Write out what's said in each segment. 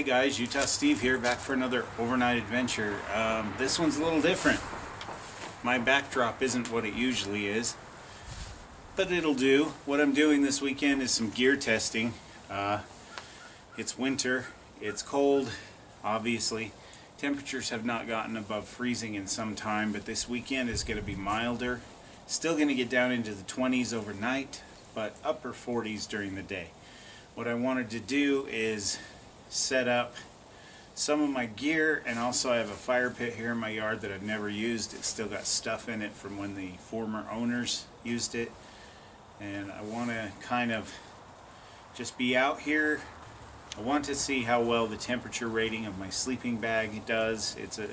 guys, Utah Steve here, back for another overnight adventure. This one's a little different. My backdrop isn't what it usually is, but it'll do. What I'm doing this weekend is some gear testing. It's winter, it's cold, obviously. Temperatures have not gotten above freezing in some time, but this weekend is going to be milder. Still going to get down into the 20s overnight, but upper 40s during the day. What I wanted to do is set up some of my gear, and also I have a fire pit here in my yard that I've never used. It's still got stuff in it from when the former owners used it, and I want to kind of just be out here. I want to see how well the temperature rating of my sleeping bag does. It's a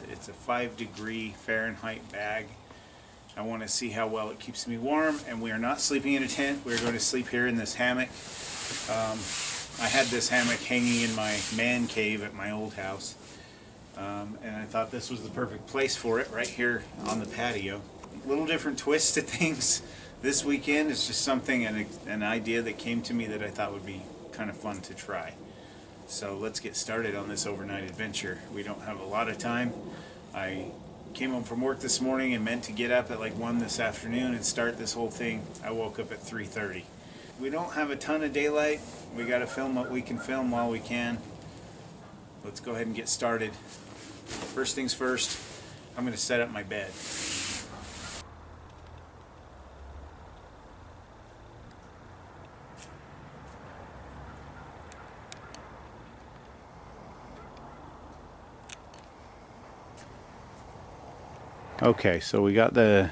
5-degree Fahrenheit bag. I want to see how well it keeps me warm, and we are not sleeping in a tent. We're going to sleep here in this hammock. I had this hammock hanging in my man cave at my old house, and I thought this was the perfect place for it, right here on the patio. A little different twist to things this weekend. It's just something, an idea that came to me that I thought would be kind of fun to try. So let's get started on this overnight adventure. We don't have a lot of time. I came home from work this morning and meant to get up at like 1 this afternoon and start this whole thing. I woke up at 3:30. We don't have a ton of daylight. We got to film what we can film while we can. Let's go ahead and get started. First things first, I'm going to set up my bed. Okay, so we got the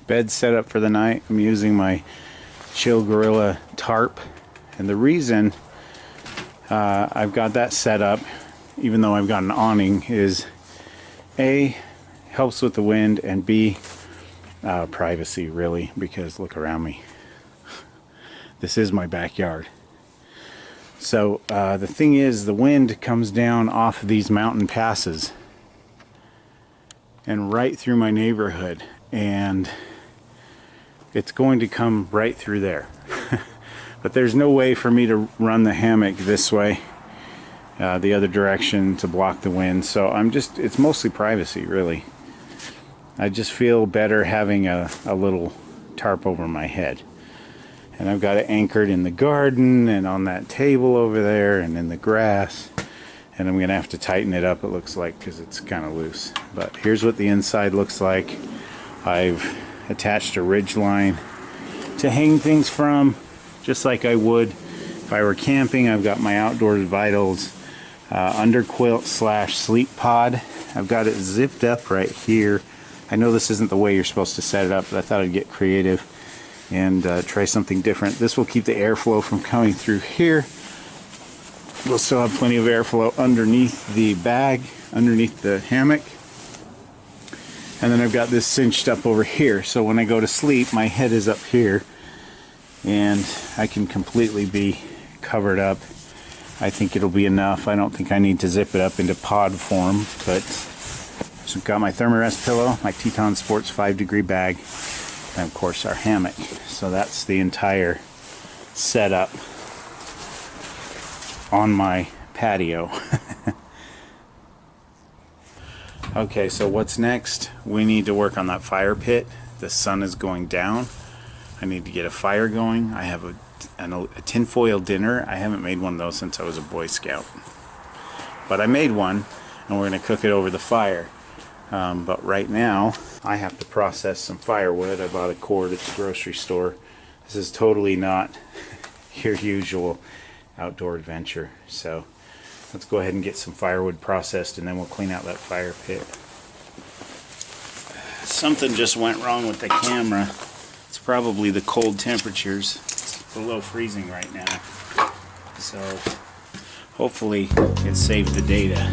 bed set up for the night. I'm using my Chill Gorilla tarp, and the reason I've got that set up, even though I've got an awning, is A, helps with the wind, and B, privacy, really, because look around me. This is my backyard. So the thing is, the wind comes down off of these mountain passes and right through my neighborhood, and it's going to come right through there. But there's no way for me to run the hammock this way, the other direction, to block the wind. So it's mostly privacy, really. I just feel better having a little tarp over my head. And I've got it anchored in the garden and on that table over there and in the grass. And I'm gonna have to tighten it up, it looks like, because it's kind of loose. But here's what the inside looks like. I've attached a ridge line to hang things from, just like I would if I were camping. I've got my Outdoors Vitals underquilt / sleep pod. I've got it zipped up right here. I know this isn't the way you're supposed to set it up, but I thought I'd get creative and try something different. This will keep the airflow from coming through here. We'll still have plenty of airflow underneath the bag, underneath the hammock. And then I've got this cinched up over here, so when I go to sleep, my head is up here and I can completely be covered up. I think it'll be enough. I don't think I need to zip it up into pod form, but so I've got my Thermarest pillow, my Teton Sports 5-degree bag, and of course our hammock. So that's the entire setup on my patio. Okay, so what's next? We need to work on that fire pit. The sun is going down. I need to get a fire going. I have a tinfoil dinner. I haven't made one of those since I was a Boy Scout. But I made one, and we're going to cook it over the fire. But right now, I have to process some firewood. I bought a cord at the grocery store. This is totally not your usual outdoor adventure. So let's go ahead and get some firewood processed, and then we'll clean out that fire pit. Something just went wrong with the camera. It's probably the cold temperatures. It's below freezing right now. So hopefully it saved the data.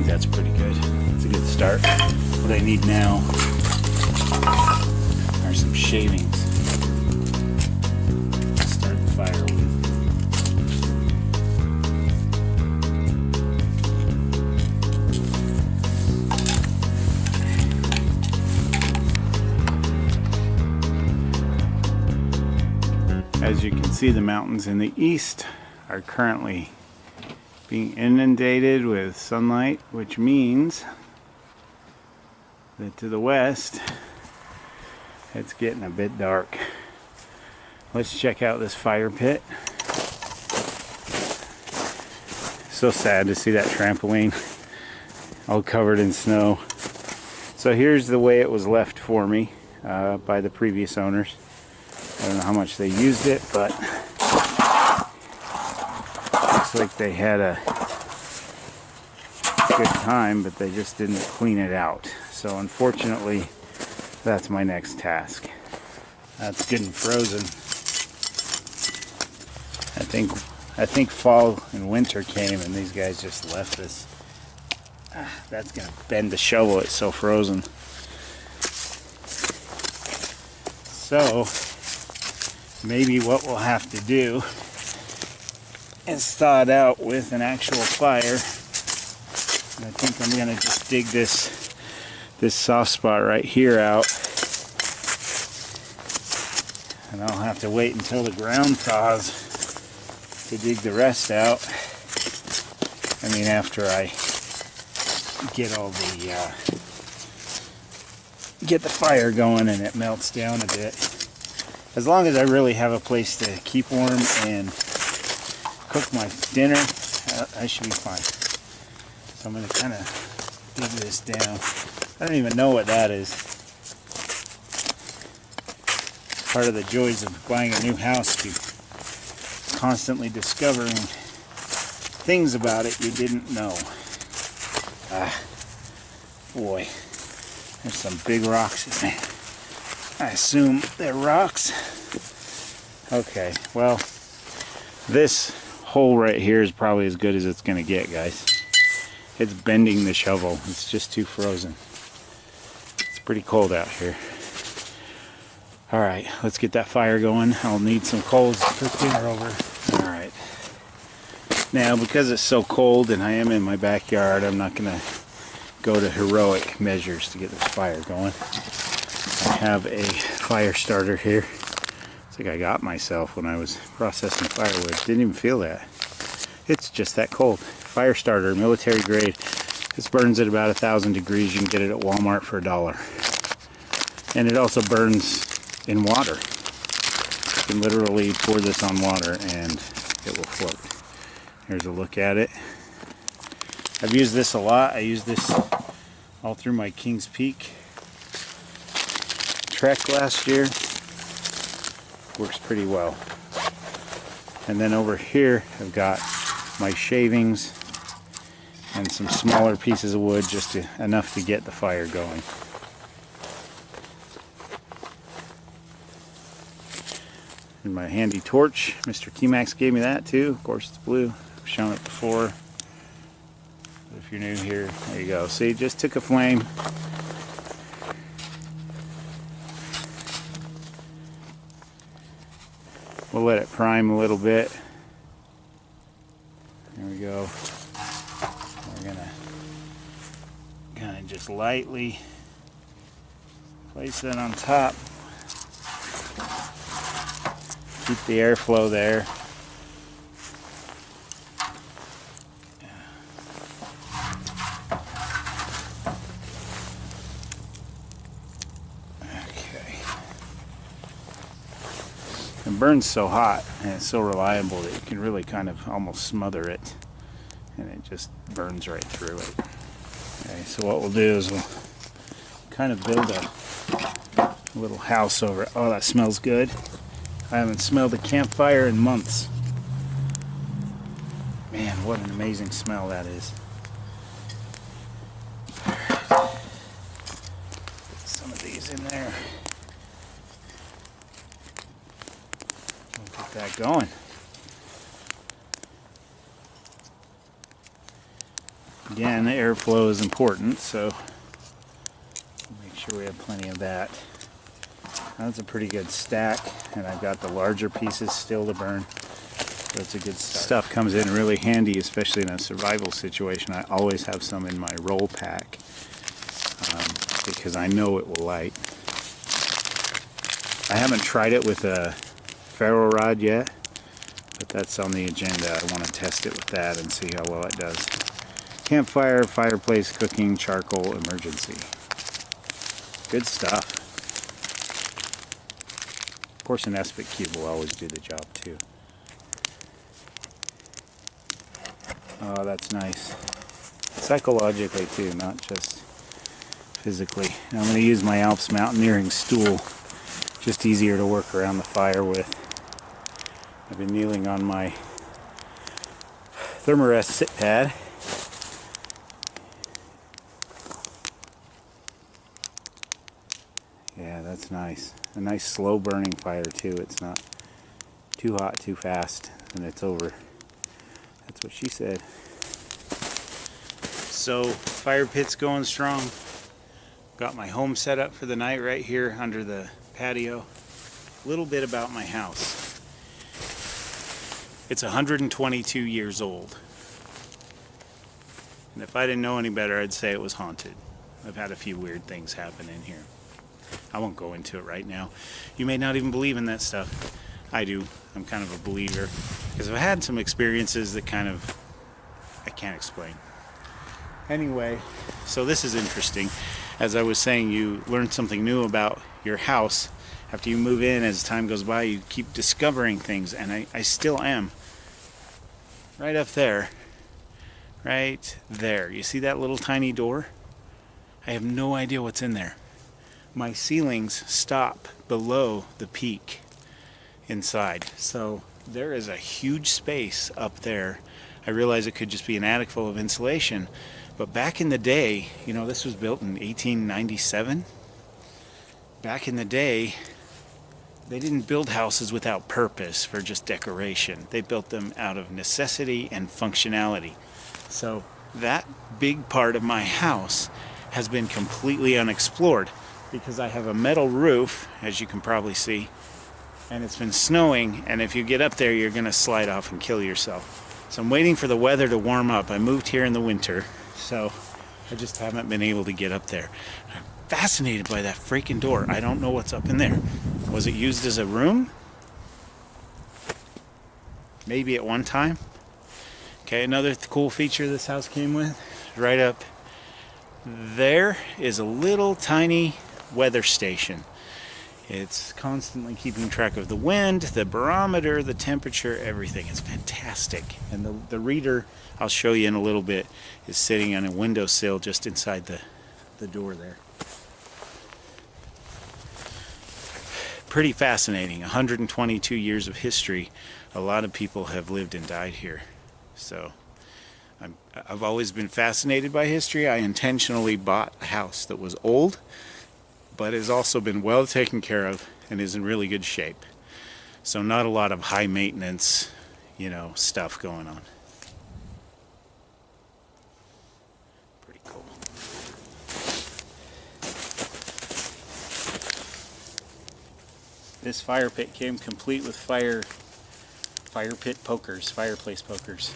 That's pretty good. It's a good start. What I need now are some shavings. Start the fire with. As you can see, the mountains in the east are currently being inundated with sunlight, which means that to the west it's getting a bit dark. Let's check out this fire pit. So sad to see that trampoline all covered in snow. So here's the way it was left for me by the previous owners. I don't know how much they used it, but looks like they had a good time, but they just didn't clean it out. So unfortunately, that's my next task. That's getting frozen. I think fall and winter came and these guys just left this. That's gonna bend the shovel, it's so frozen. So maybe what we'll have to do is thaw it out with an actual fire. And I think I'm gonna just dig this soft spot right here out. And I'll have to wait until the ground thaws to dig the rest out. I mean, after I get all the get the fire going and it melts down a bit. As long as I really have a place to keep warm and cook my dinner, I should be fine. So I'm going to kind of dig this down. I don't even know what that is. Part of the joys of buying a new house, you constantly discovering things about it you didn't know. Boy, there's some big rocks in there. I assume they're rocks. Okay, well, this hole right here is probably as good as it's gonna get, guys. It's bending the shovel. It's just too frozen. It's pretty cold out here. All right, let's get that fire going. I'll need some coals to cook dinner over. All right. Now, because it's so cold and I am in my backyard, I'm not gonna go to heroic measures to get this fire going. I have a fire starter here. It's like I got myself when I was processing firewood. Didn't even feel that. It's just that cold. Fire starter, military grade. This burns at about 1,000 degrees. You can get it at Walmart for $1. And it also burns in water. You can literally pour this on water and it will float. Here's a look at it. I've used this a lot. I used this all through my Kings Peak trek last year. Works pretty well. And then over here I've got my shavings and some smaller pieces of wood, just enough to get the fire going. And my handy torch, Mr. Kemax gave me that too. Of course it's blue. I've shown it before. If you're new here, there you go. See, it just took a flame. We'll let it prime a little bit. There we go. We're gonna kind of just lightly place that on top. Keep the airflow there. It burns so hot and it's so reliable that you can really kind of almost smother it and it just burns right through it. Okay, so what we'll do is we'll kind of build a little house over it. Oh, that smells good. I haven't smelled a campfire in months. Man, what an amazing smell that is. Put some of these in there. Get that going. Again, the airflow is important, so make sure we have plenty of that. That's a pretty good stack, and I've got the larger pieces still to burn. So it's a good start. Stuff comes in really handy, especially in a survival situation. I always have some in my roll pack because I know it will light. I haven't tried it with a ferro rod yet, but that's on the agenda. I want to test it with that and see how well it does. Campfire, fireplace, cooking, charcoal, emergency. Good stuff. Of course, an Espic cube will always do the job too. Oh, that's nice. Psychologically too, not just physically. Now I'm going to use my Alps mountaineering stool. Just easier to work around the fire with. I've been kneeling on my Thermarest sit pad. Yeah, that's nice. A nice slow burning fire too. It's not too hot, too fast, and it's over. That's what she said. So, fire pit's going strong. Got my home set up for the night right here under the patio. A little bit about my house. It's 122 years old. And if I didn't know any better, I'd say it was haunted. I've had a few weird things happen in here. I won't go into it right now. You may not even believe in that stuff. I do. I'm kind of a believer. Because I've had some experiences that kind of I can't explain. Anyway, so this is interesting. As I was saying, you learn something new about your house. After you move in, as time goes by, you keep discovering things, and I still am. Right up there. Right there. You see that little tiny door? I have no idea what's in there. My ceilings stop below the peak inside. So there is a huge space up there. I realize it could just be an attic full of insulation. But back in the day, you know, this was built in 1897. Back in the day, they didn't build houses without purpose for just decoration. They built them out of necessity and functionality. So that big part of my house has been completely unexplored because I have a metal roof, as you can probably see, and it's been snowing, and if you get up there, you're gonna slide off and kill yourself. So I'm waiting for the weather to warm up. I moved here in the winter, so I just haven't been able to get up there. I'm fascinated by that freaking door. I don't know what's up in there. Was it used as a room? Maybe at one time. Okay, another cool feature this house came with, right up there is a little tiny weather station. It's constantly keeping track of the wind, the barometer, the temperature, everything. It's fantastic. And the reader, I'll show you in a little bit, is sitting on a windowsill just inside the door there. Pretty fascinating. 122 years of history. A lot of people have lived and died here. So I've always been fascinated by history. I intentionally bought a house that was old, but has also been well taken care of and is in really good shape. So not a lot of high maintenance, you know, stuff going on. Pretty cool. This fire pit came complete with fire pit pokers, fireplace pokers.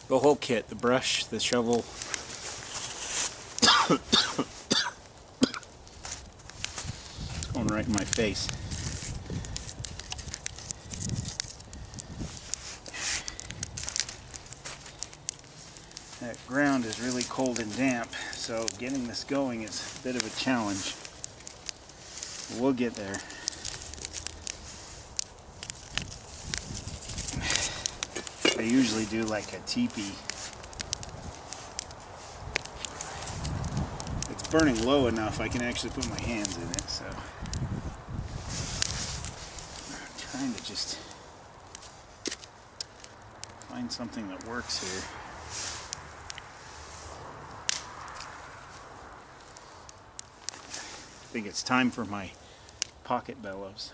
The whole kit, the brush, the shovel. It's going right in my face. That ground is really cold and damp, so getting this going is a bit of a challenge. We'll get there. I usually do like a teepee. It's burning low enough I can actually put my hands in it, so I'm trying to just find something that works here. I think it's time for my pocket bellows.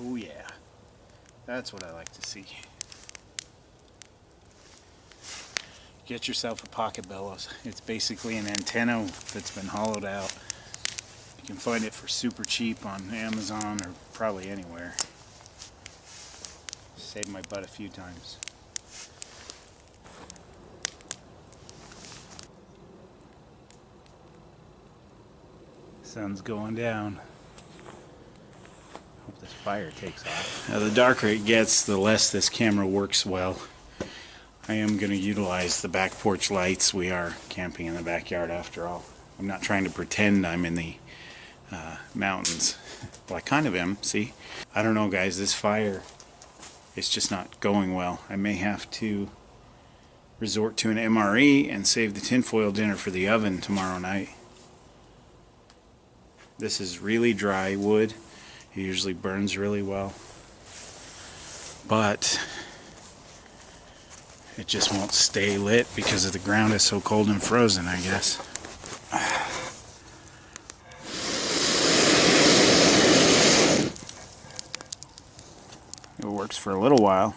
Oh yeah, that's what I like to see. Get yourself a pocket bellows. It's basically an antenna that's been hollowed out. You can find it for super cheap on Amazon or probably anywhere. Saved my butt a few times. Sun's going down. Hope this fire takes off. Now, the darker it gets, the less this camera works well. I am going to utilize the back porch lights. We are camping in the backyard after all. I'm not trying to pretend I'm in the mountains. Well, I kind of am, see? I don't know, guys, this fire is just not going well. I may have to resort to an MRE and save the tinfoil dinner for the oven tomorrow night. This is really dry wood. It usually burns really well. But it just won't stay lit because of the ground is so cold and frozen, I guess. It works for a little while,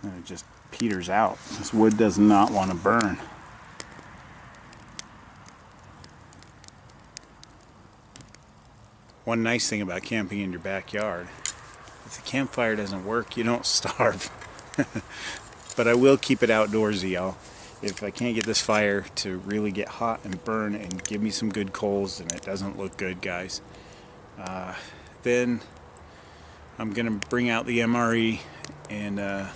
and it just peters out. This wood does not want to burn. One nice thing about camping in your backyard, if the campfire doesn't work, you don't starve. But I will keep it outdoorsy, y'all. If I can't get this fire to really get hot and burn and give me some good coals and it doesn't look good, guys, then I'm gonna bring out the MRE and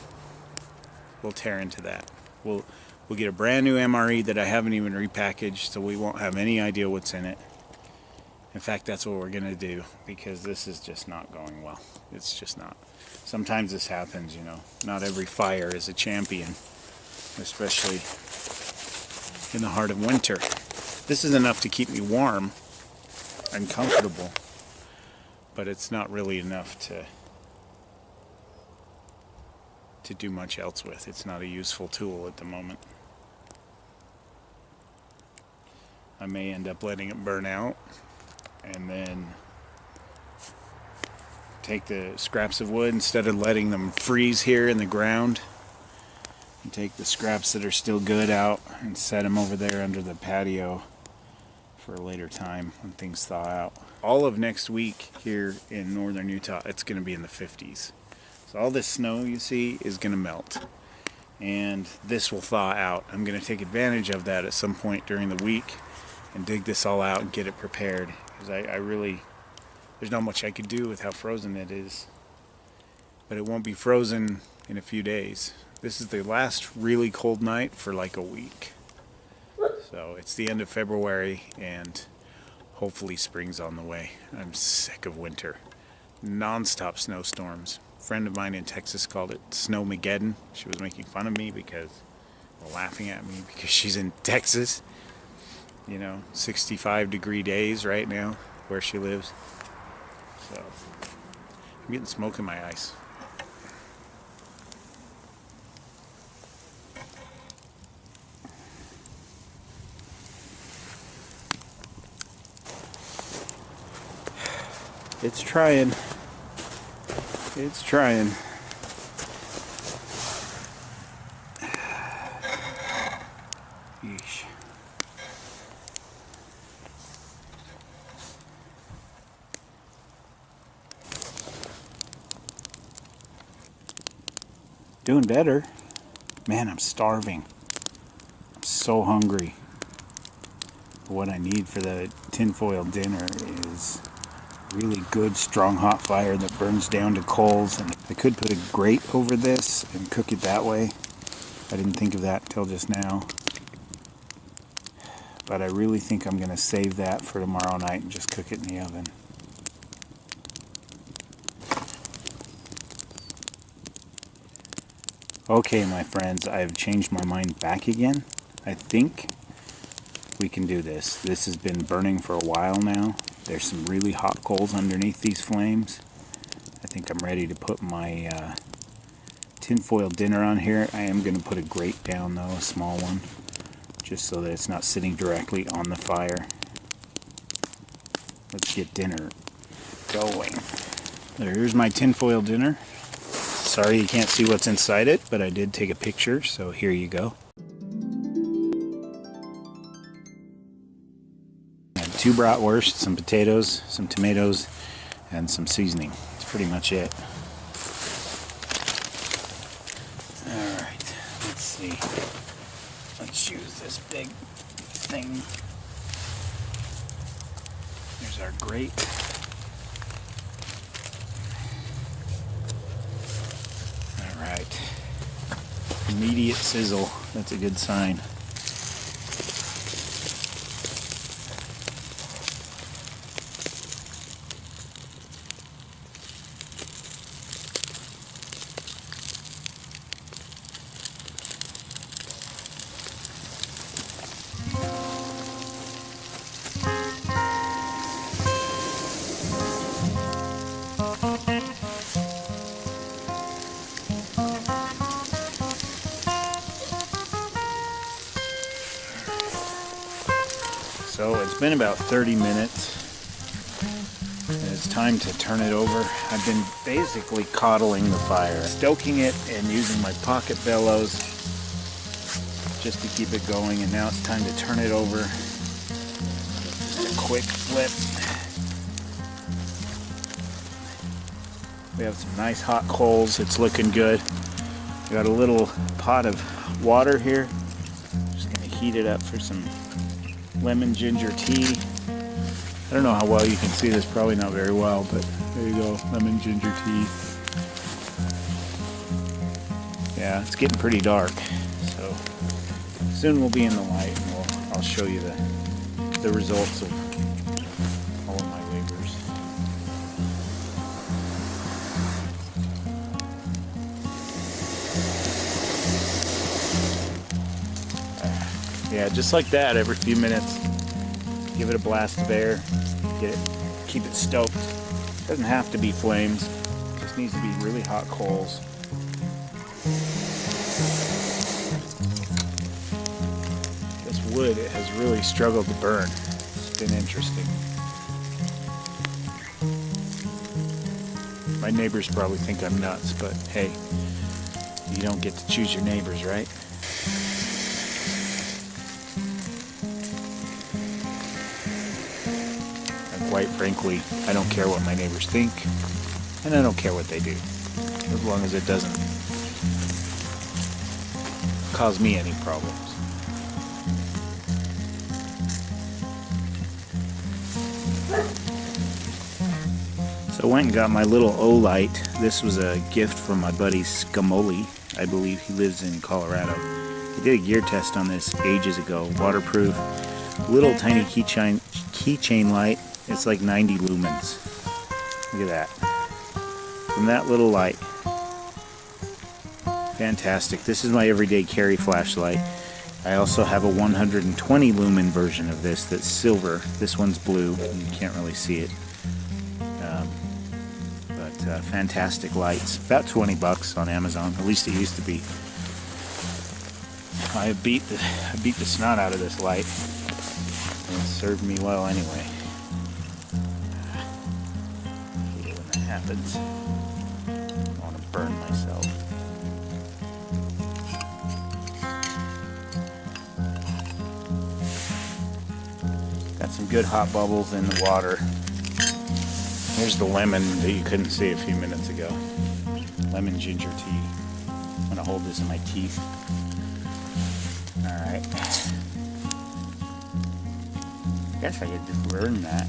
we'll tear into that. We'll get a brand new MRE that I haven't even repackaged, so we won't have any idea what's in it. In fact, that's what we're gonna do, because this is just not going well. It's just not. Sometimes this happens, you know. Not every fire is a champion, especially in the heart of winter. This is enough to keep me warm and comfortable, but it's not really enough to do much else with. It's not a useful tool at the moment. I may end up letting it burn out and then take the scraps of wood, instead of letting them freeze here in the ground, and take the scraps that are still good out and set them over there under the patio for a later time when things thaw out. All of next week here in northern Utah, it's going to be in the 50s. So all this snow you see is going to melt, and this will thaw out. I'm going to take advantage of that at some point during the week and dig this all out and get it prepared, because I really, there's not much I could do with how frozen it is. But it won't be frozen in a few days. This is the last really cold night for like a week. So it's the end of February and hopefully spring's on the way. I'm sick of winter. Non-stop snowstorms. A friend of mine in Texas called it Snowmageddon. She was making fun of me because, well, laughing at me because she's in Texas. You know, 65-degree days right now where she lives. So I'm getting smoke in my eyes. It's trying. It's trying. Yeesh. Doing better. Man, I'm starving. I'm so hungry. What I need for the tinfoil dinner is really good, strong, hot fire that burns down to coals. And I could put a grate over this and cook it that way. I didn't think of that until just now. But I really think I'm going to save that for tomorrow night and just cook it in the oven. Okay, my friends, I've changed my mind back again. I think we can do this. This has been burning for a while now. There's some really hot coals underneath these flames. I think I'm ready to put my tinfoil dinner on here. I am going to put a grate down though, a small one, just so that it's not sitting directly on the fire. Let's get dinner going. Here's my tinfoil dinner. Sorry you can't see what's inside it, but I did take a picture, so here you go. I had 2 bratwurst, some potatoes, some tomatoes, and some seasoning. That's pretty much it. Alright, let's see. Let's use this big thing. There's our grate. Alright. Immediate sizzle. That's a good sign. So it's been about 30 minutes and it's time to turn it over. I've been basically coddling the fire, stoking it and using my pocket bellows just to keep it going, and now it's time to turn it over. Just a quick flip. We have some nice hot coals. It's looking good. We got a little pot of water here. Just gonna heat it up for some lemon ginger tea. I don't know how well you can see this, probably not very well, but there you go, lemon ginger tea. Yeah, it's getting pretty dark, so soon we'll be in the light and I'll show you the results of all of my labors. Yeah, just like that, every few minutes, give it a blast of air, keep it stoked. Doesn't have to be flames, just needs to be really hot coals. This wood has really struggled to burn. It's been interesting. My neighbors probably think I'm nuts, but hey, you don't get to choose your neighbors, right? Quite frankly, I don't care what my neighbors think, and I don't care what they do, as long as it doesn't cause me any problems. So I went and got my little O-Light. This was a gift from my buddy Scamoli. I believe he lives in Colorado. He did a gear test on this ages ago. Waterproof, little tiny keychain light. It's like 90 lumens. Look at that. From that little light. Fantastic. This is my everyday carry flashlight. I also have a 120 lumen version of this that's silver. This one's blue. You can't really see it. But fantastic lights. About 20 bucks on Amazon. At least it used to be. I beat the snot out of this light. It served me well anyway. Happens. I want to burn myself. Got some good hot bubbles in the water. Here's the lemon that you couldn't see a few minutes ago. Lemon ginger tea. I'm going to hold this in my teeth. Alright. Guess I could just burn that.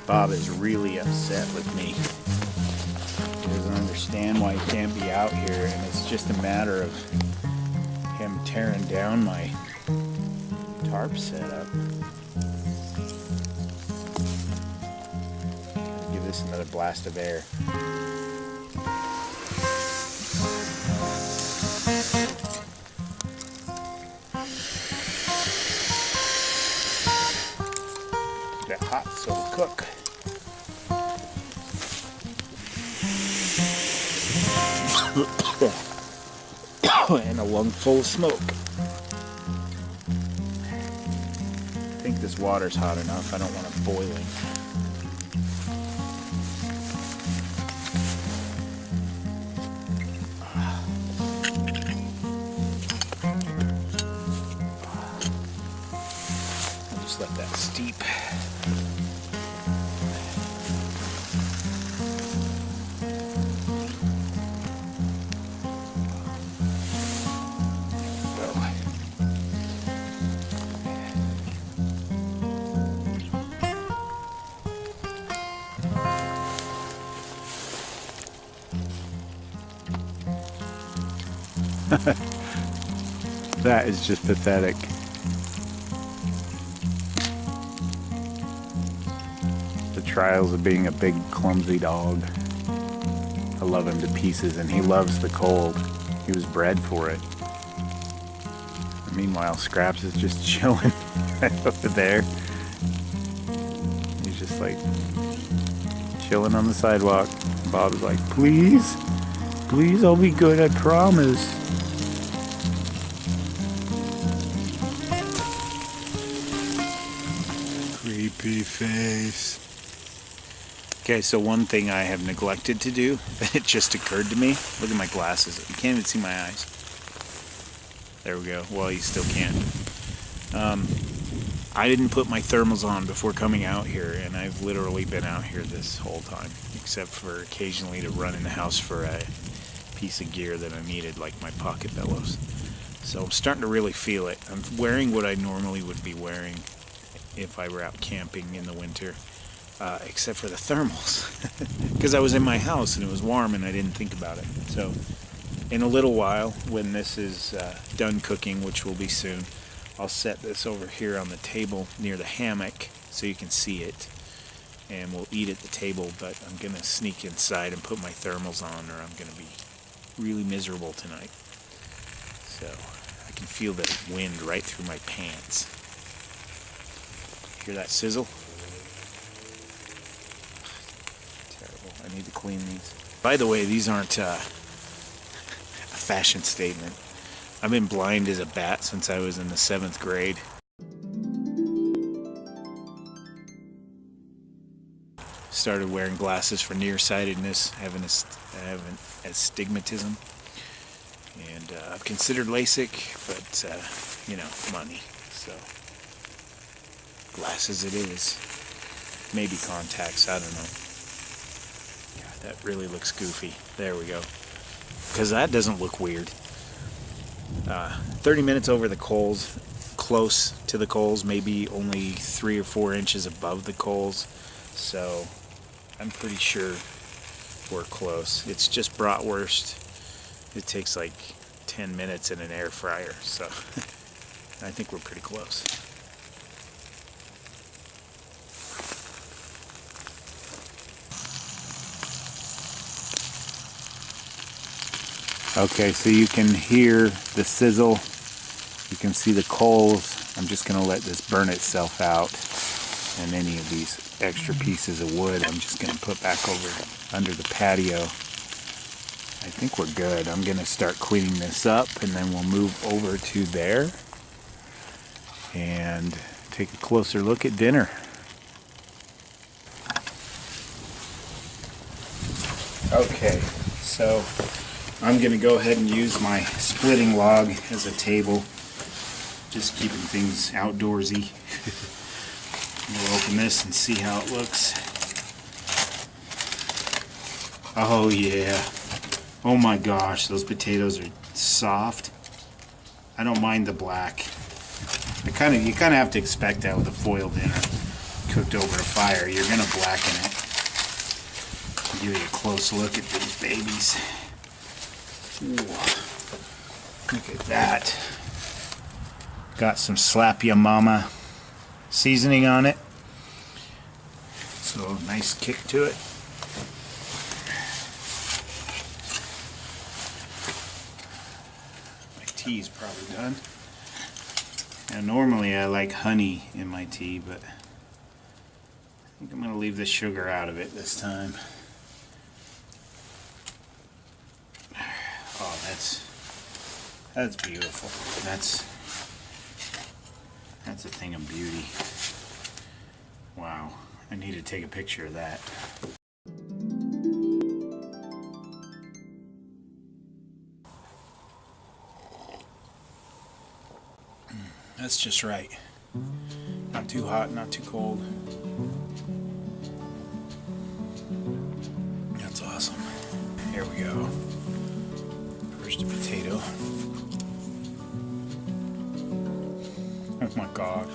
Bob is really upset with me. He doesn't understand why he can't be out here, and it's just a matter of him tearing down my tarp setup. Give this another blast of air. That hot, so it'll cook. And a lung full of smoke. I think this water's hot enough. I don't want it boiling. I'll just let that steep. That is just pathetic. The trials of being a big clumsy dog. I love him to pieces and he loves the cold. He was bred for it. Meanwhile, Scraps is just chilling right over there. He's just like chilling on the sidewalk. Bob's like, please, please, I'll be good, I promise. Creepy face. Okay, so one thing I have neglected to do, that it just occurred to me, look at my glasses, you can't even see my eyes. There we go, well you still can't. I didn't put my thermals on before coming out here, and I've literally been out here this whole time, except for occasionally to run in the house for a piece of gear that I needed, like my pocket bellows. So I'm starting to really feel it. I'm wearing what I normally would be wearing if I were out camping in the winter, except for the thermals, because I was in my house and it was warm and I didn't think about it. So in a little while, when this is done cooking, which will be soon, I'll set this over here on the table near the hammock so you can see it, and we'll eat at the table, but I'm gonna sneak inside and put my thermals on, or I'm gonna be really miserable tonight. So I can feel the wind right through my pants. Hear that sizzle? Terrible. I need to clean these. By the way, these aren't a fashion statement. I've been blind as a bat since I was in the 7th grade. Started wearing glasses for nearsightedness, having astigmatism. And I've considered LASIK, but, you know, money. So, glasses it is. Maybe contacts, I don't know. Yeah, that really looks goofy. There we go. Because that doesn't look weird. 30 minutes over the coals, close to the coals, maybe only 3 or 4 inches above the coals. So, I'm pretty sure we're close. It's just bratwurst. It takes like 10 minutes in an air fryer, so I think we're pretty close. Okay, so you can hear the sizzle. You can see the coals. I'm just going to let this burn itself out. And any of these extra pieces of wood, I'm just going to put back over under the patio. I think we're good. I'm going to start cleaning this up, and then we'll move over to there and take a closer look at dinner. Okay, so I'm going to go ahead and use my splitting log as a table, just keeping things outdoorsy. We'll open this and see how it looks. Oh yeah. Oh my gosh, those potatoes are soft. I don't mind the black. You kind of have to expect that with a foil dinner cooked over a fire. You're going to blacken it. I'll give you a close look at these babies. Ooh. Look at that. Got some Slap Ya Mama seasoning on it. So nice kick to it. My tea's probably done. Now normally I like honey in my tea, but I think I'm going to leave the sugar out of it this time. Oh, that's That's beautiful. That's a thing of beauty. Wow, I need to take a picture of that. That's just right. Not too hot, not too cold. That's awesome. Here we go. First a potato. Oh my gosh.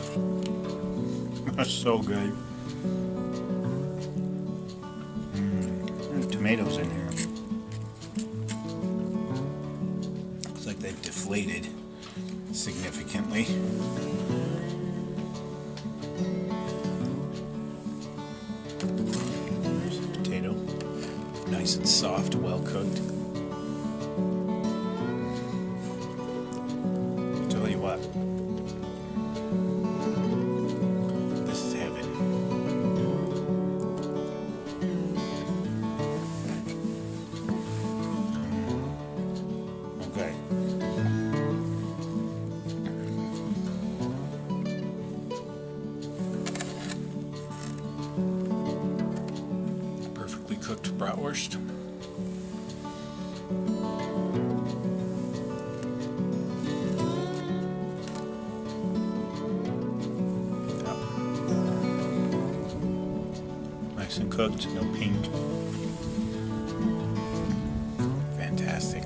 That's so good. There's tomatoes in here. Looks like they've deflated significantly. There's a potato. Nice and soft, well cooked. I'll tell you what. This is heaven. Okay. Perfectly cooked bratwurst. Nice and cooked, no pink. Fantastic.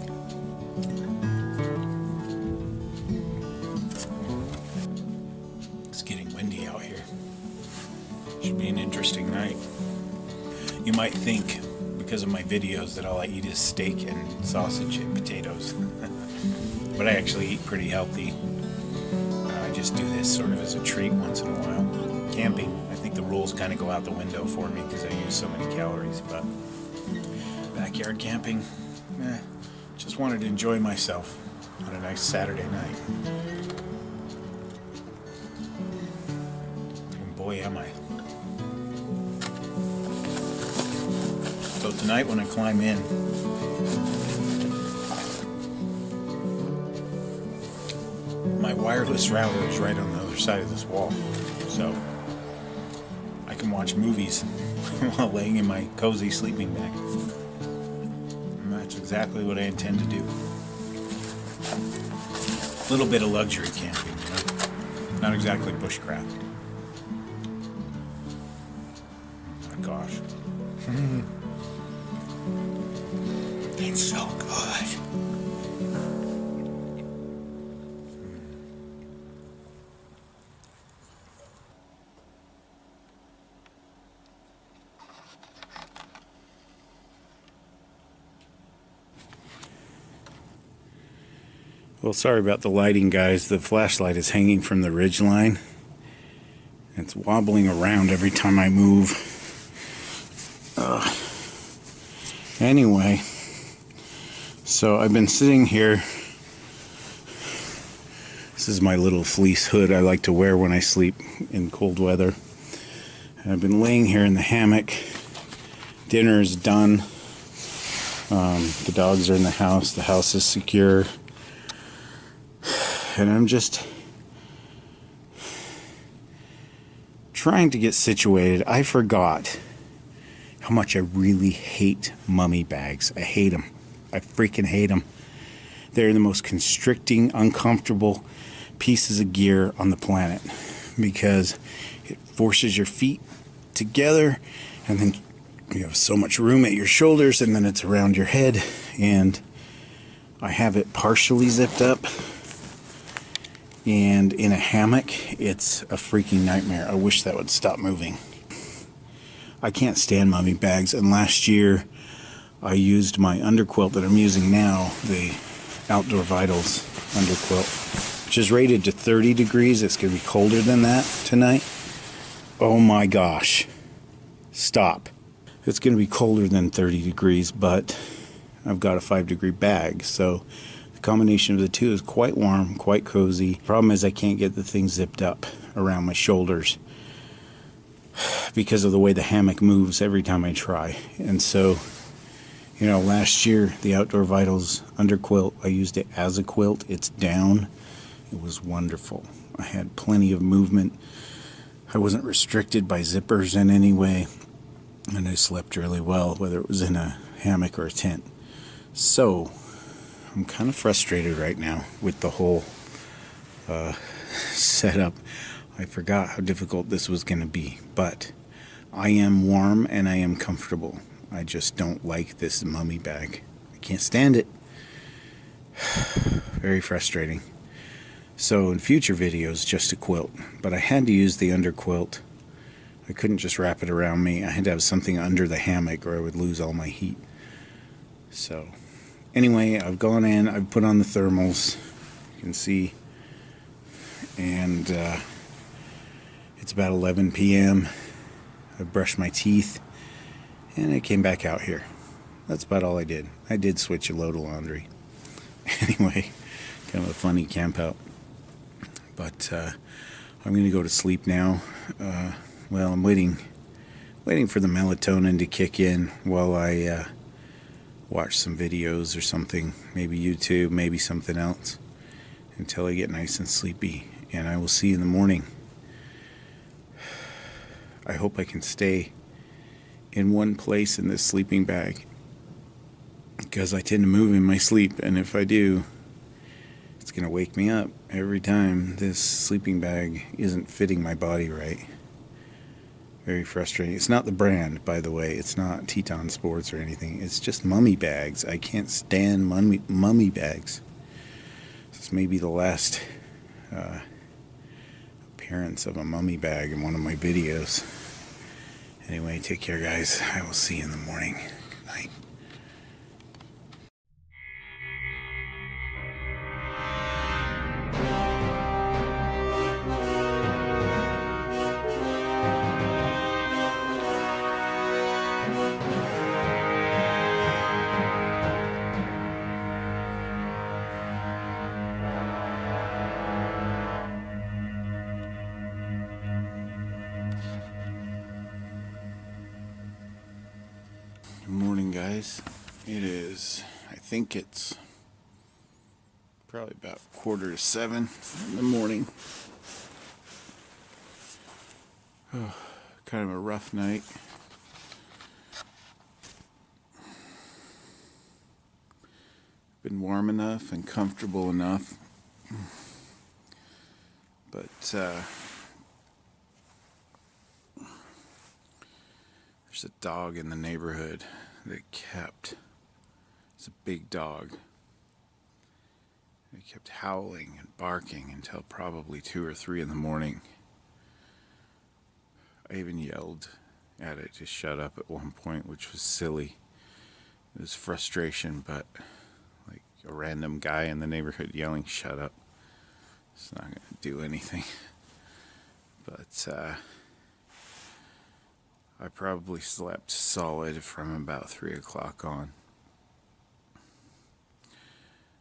It's getting windy out here. Should be an interesting night. You might think, because of my videos, that all I eat is steak and sausage and potatoes. But I actually eat pretty healthy. I just do this sort of as a treat once in a while. Camping, I think the rules kind of go out the window for me because I use so many calories. But backyard camping, just wanted to enjoy myself on a nice Saturday night. And boy, am I. So tonight when I climb in, my wireless router is right on the other side of this wall, so I can watch movies while laying in my cozy sleeping bag. And that's exactly what I intend to do. A little bit of luxury camping, you know? Not exactly bushcraft. Oh my gosh. It's so good. Well, sorry about the lighting, guys. The flashlight is hanging from the ridge line. It's wobbling around every time I move. Anyway, so I've been sitting here. This is my little fleece hood I like to wear when I sleep in cold weather. And I've been laying here in the hammock. Dinner is done. The dogs are in the house. The house is secure. And I'm just trying to get situated. I forgot how much I really hate mummy bags. I hate them. I freaking hate them. They're the most constricting, uncomfortable pieces of gear on the planet because it forces your feet together and then you have so much room at your shoulders and then it's around your head, and I have it partially zipped up. And in a hammock, it's a freaking nightmare. I wish that would stop moving. I can't stand mummy bags, and last year I used my underquilt that I'm using now, the Outdoor Vitals underquilt, which is rated to 30 degrees. It's going to be colder than that tonight. Oh my gosh. Stop. It's going to be colder than 30 degrees, but I've got a 5-degree bag, so the combination of the two is quite warm, quite cozy. Problem is I can't get the thing zipped up around my shoulders because of the way the hammock moves every time I try. And so You know, last year, the Outdoor Vitals underquilt, I used it as a quilt. It's down. It was wonderful. I had plenty of movement. I wasn't restricted by zippers in any way. And I slept really well, whether it was in a hammock or a tent. So, I'm kind of frustrated right now with the whole setup. I forgot how difficult this was going to be. But I am warm and I am comfortable. I just don't like this mummy bag. I can't stand it. Very frustrating. So in future videos, just a quilt. But I had to use the underquilt. I couldn't just wrap it around me. I had to have something under the hammock or I would lose all my heat. So anyway, I've gone in, I've put on the thermals. You can see. And it's about 11 p.m. I've brushed my teeth. And I came back out here. That's about all I did. I did switch a load of laundry. Anyway, kind of a funny camp out. But I'm going to go to sleep now. Well, I'm waiting for the melatonin to kick in while I watch some videos or something. Maybe YouTube, maybe something else. Until I get nice and sleepy. And I will see you in the morning. I hope I can stay in one place in this sleeping bag because I tend to move in my sleep, and if I do, it's going to wake me up every time. This sleeping bag isn't fitting my body right. Very frustrating. It's not the brand, by the way. It's not Teton Sports or anything. It's just mummy bags. I can't stand mummy bags. This may be the last appearance of a mummy bag in one of my videos. Anyway, take care, guys. I will see you in the morning. Good night. Good morning, guys. It is, I think it's probably about 6:45 in the morning. Oh, kind of a rough night. Been warm enough and comfortable enough, but there's a dog in the neighborhood that it's a big dog. It kept howling and barking until probably 2 or 3 in the morning. I even yelled at it to shut up at one point, which was silly. It was frustration, but like a random guy in the neighborhood yelling, "Shut up." It's not going to do anything. But I probably slept solid from about 3 o'clock on.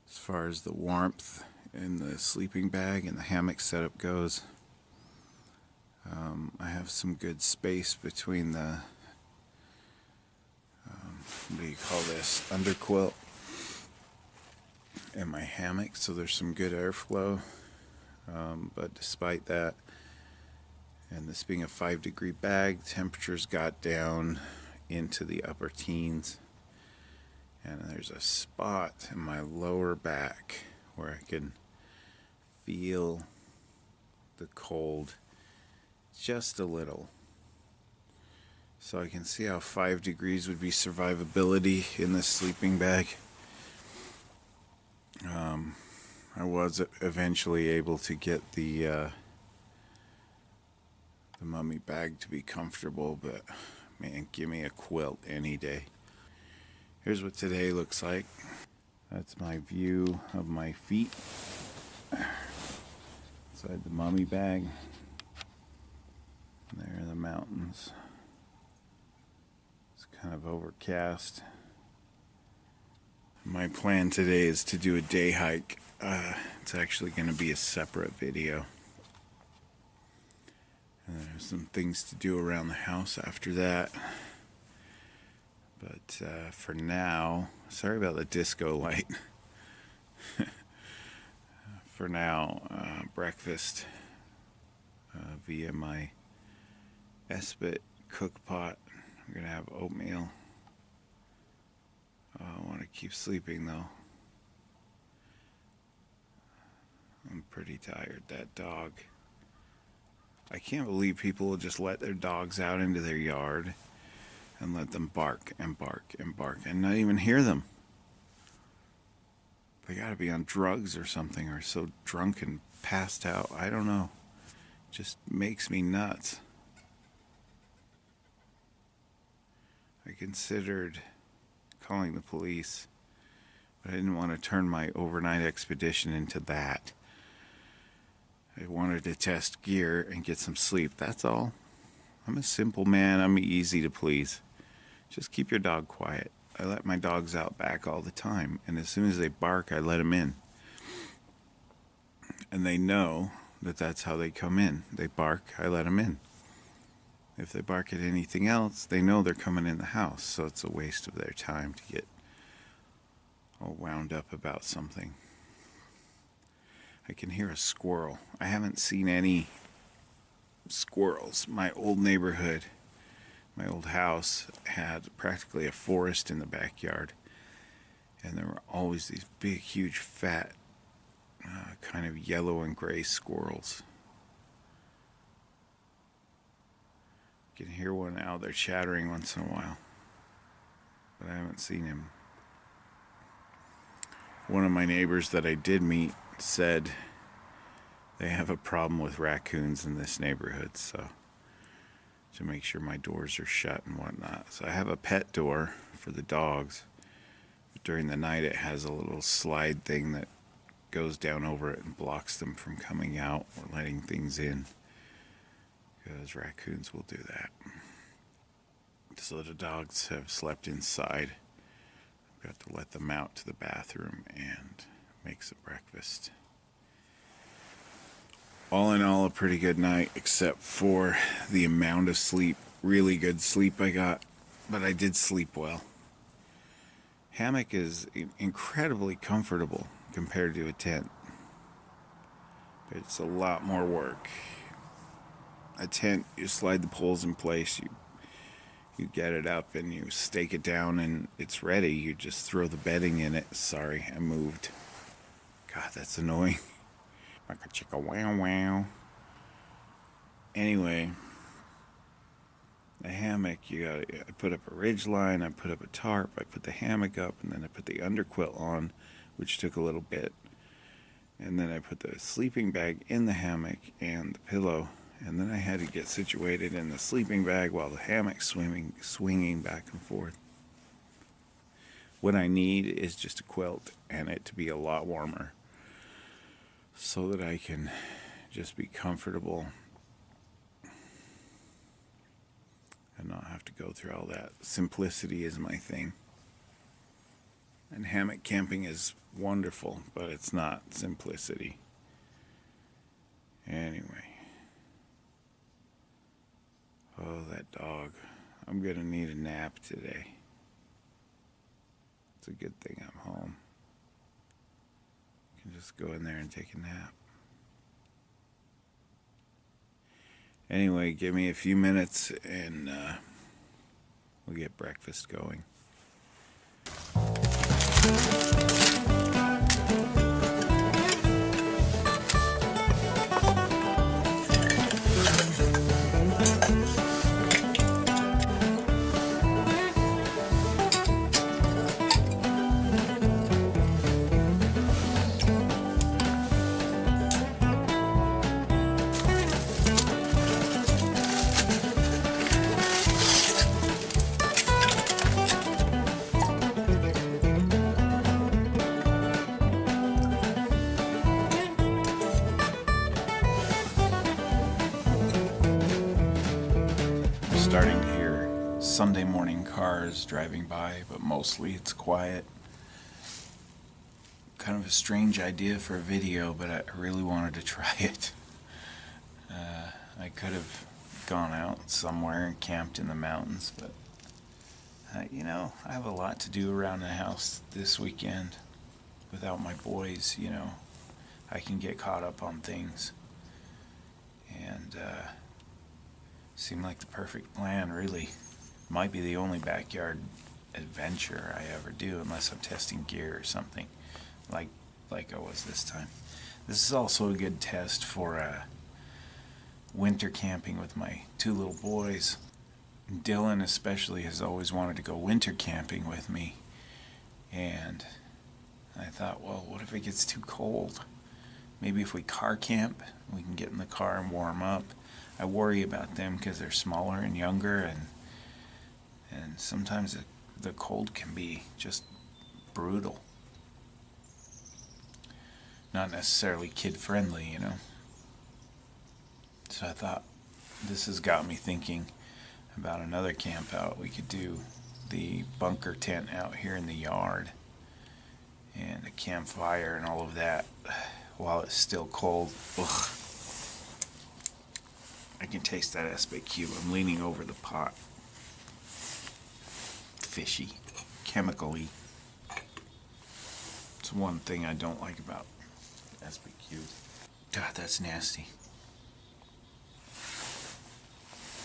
As far as the warmth in the sleeping bag and the hammock setup goes, I have some good space between the, what do you call this, underquilt and my hammock, so there's some good airflow. But despite that, and this being a 5-degree bag, temperatures got down into the upper teens. And there's a spot in my lower back where I can feel the cold just a little. So I can see how 5 degrees would be survivability in this sleeping bag. I was eventually able to get the mummy bag to be comfortable, but man, give me a quilt any day. Here's what today looks like. That's my view of my feet inside the mummy bag. There are the mountains. It's kind of overcast. My plan today is to do a day hike. It's actually going to be a separate video. And there's some things to do around the house after that. But for now, sorry about the disco light. For now, breakfast via my Esbit cook pot. I'm going to have oatmeal. I want to keep sleeping though. I'm pretty tired. That dog. I can't believe people will just let their dogs out into their yard and let them bark and bark and bark and not even hear them. They gotta be on drugs or something, or so drunk and passed out. I don't know. It just makes me nuts. I considered calling the police, but I didn't want to turn my overnight expedition into that. I wanted to test gear and get some sleep, that's all. I'm a simple man, I'm easy to please. Just keep your dog quiet. I let my dogs out back all the time, and as soon as they bark, I let them in. And they know that that's how they come in. They bark, I let them in. If they bark at anything else, they know they're coming in the house, so it's a waste of their time to get all wound up about something. I can hear a squirrel. I haven't seen any squirrels. My old neighborhood, my old house, had practically a forest in the backyard, and there were always these big, huge, fat, kind of yellow and gray squirrels. You can hear one out there chattering once in a while, but I haven't seen him. One of my neighbors that I did meet said they have a problem with raccoons in this neighborhood, so to make sure my doors are shut and whatnot. So I have a pet door for the dogs, but during the night it has a little slide thing that goes down over it and blocks them from coming out or letting things in, because raccoons will do that. So the dogs have slept inside. I've got to let them out to the bathroom and make some breakfast. All in all, a pretty good night, except for the amount of sleep. Really good sleep I got, but I did sleep well. Hammock is incredibly comfortable compared to a tent, but it's a lot more work. A tent, you slide the poles in place, you get it up and you stake it down and it's ready. You just throw the bedding in it. Sorry, I moved. God, that's annoying. Like a chicka wow wow. Anyway, the hammock, I put up a ridge line, I put up a tarp, I put the hammock up, and then I put the underquilt on, which took a little bit. And then I put the sleeping bag in the hammock and the pillow, and then I had to get situated in the sleeping bag while the hammock's swinging back and forth. What I need is just a quilt and it to be a lot warmer, so that I can just be comfortable and not have to go through all that. Simplicity is my thing. And hammock camping is wonderful, but it's not simplicity. Anyway. Oh, that dog. I'm gonna need a nap today. It's a good thing I'm home. Just go in there and take a nap. Anyway, give me a few minutes and we'll get breakfast going. Starting to hear Sunday morning cars driving by, but mostly it's quiet. Kind of a strange idea for a video, but I really wanted to try it. I could have gone out somewhere and camped in the mountains, but You know, I have a lot to do around the house this weekend. Without my boys, you know, I can get caught up on things. And seemed like the perfect plan, really. Might be the only backyard adventure I ever do, unless I'm testing gear or something, like I was this time. This is also a good test for winter camping with my two little boys. Dylan especially has always wanted to go winter camping with me, and I thought, well, what if it gets too cold? Maybe if we car camp, we can get in the car and warm up. I worry about them because they're smaller and younger, and sometimes the cold can be just brutal. Not necessarily kid-friendly, you know. So I thought, this has got me thinking about another camp out. We could do the bunker tent out here in the yard, and a campfire and all of that while it's still cold. Ugh. I can taste that SBQ. I'm leaning over the pot. Fishy, chemically. It's one thing I don't like about SBQ. God, that's nasty.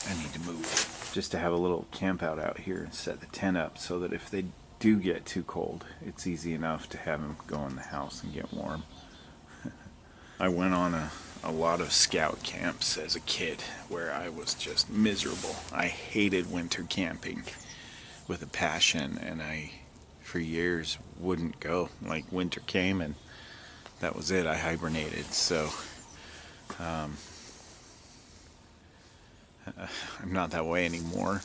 I need to move. Just to have a little camp out here and set the tent up so that if they do get too cold, it's easy enough to have them go in the house and get warm. I went on a lot of scout camps as a kid where I was just miserable. I hated winter camping with a passion, and I, for years, wouldn't go. Like, winter came and that was it. I hibernated. So I'm not that way anymore.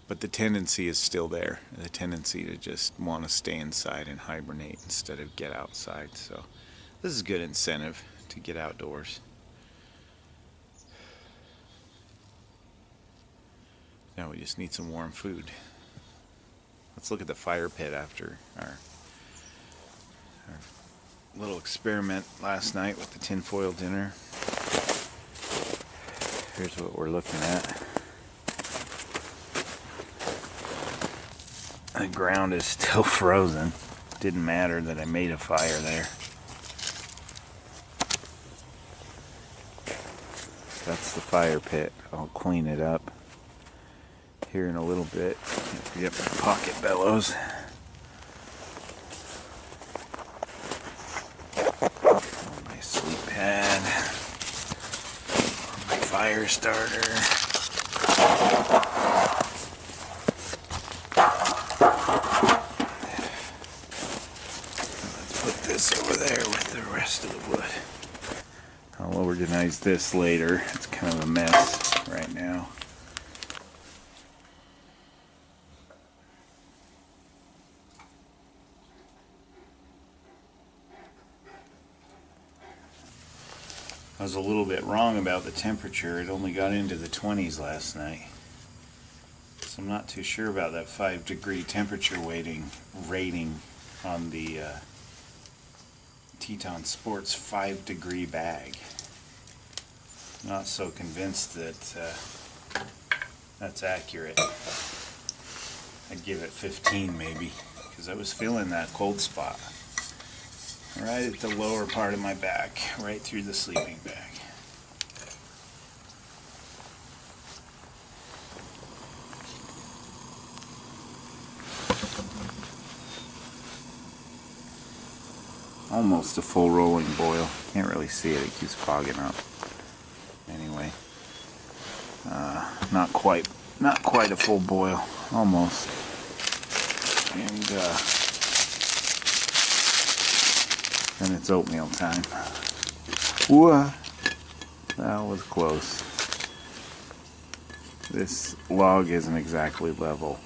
But the tendency is still there. The tendency to just want to stay inside and hibernate instead of get outside. So this is a good incentive to get outdoors. Now we just need some warm food. Let's look at the fire pit after our little experiment last night with the tinfoil dinner. Here's what we're looking at. The ground is still frozen. Didn't matter that I made a fire there. That's the fire pit. I'll clean it up here in a little bit. Can't forget my pocket bellows. My sleep pad. My fire starter. Over there with the rest of the wood. I'll organize this later. It's kind of a mess right now. I was a little bit wrong about the temperature. It only got into the 20s last night. So I'm not too sure about that 5-degree temperature rating on the Teton Sports 5-degree bag. Not so convinced that that's accurate. I'd give it 15 maybe, because I was feeling that cold spot right at the lower part of my back, right through the sleeping bag. Almost a full rolling boil. Can't really see it, it keeps fogging up. Anyway, not quite a full boil, almost. And then it's oatmeal time. Whoa, that was close. This log isn't exactly level.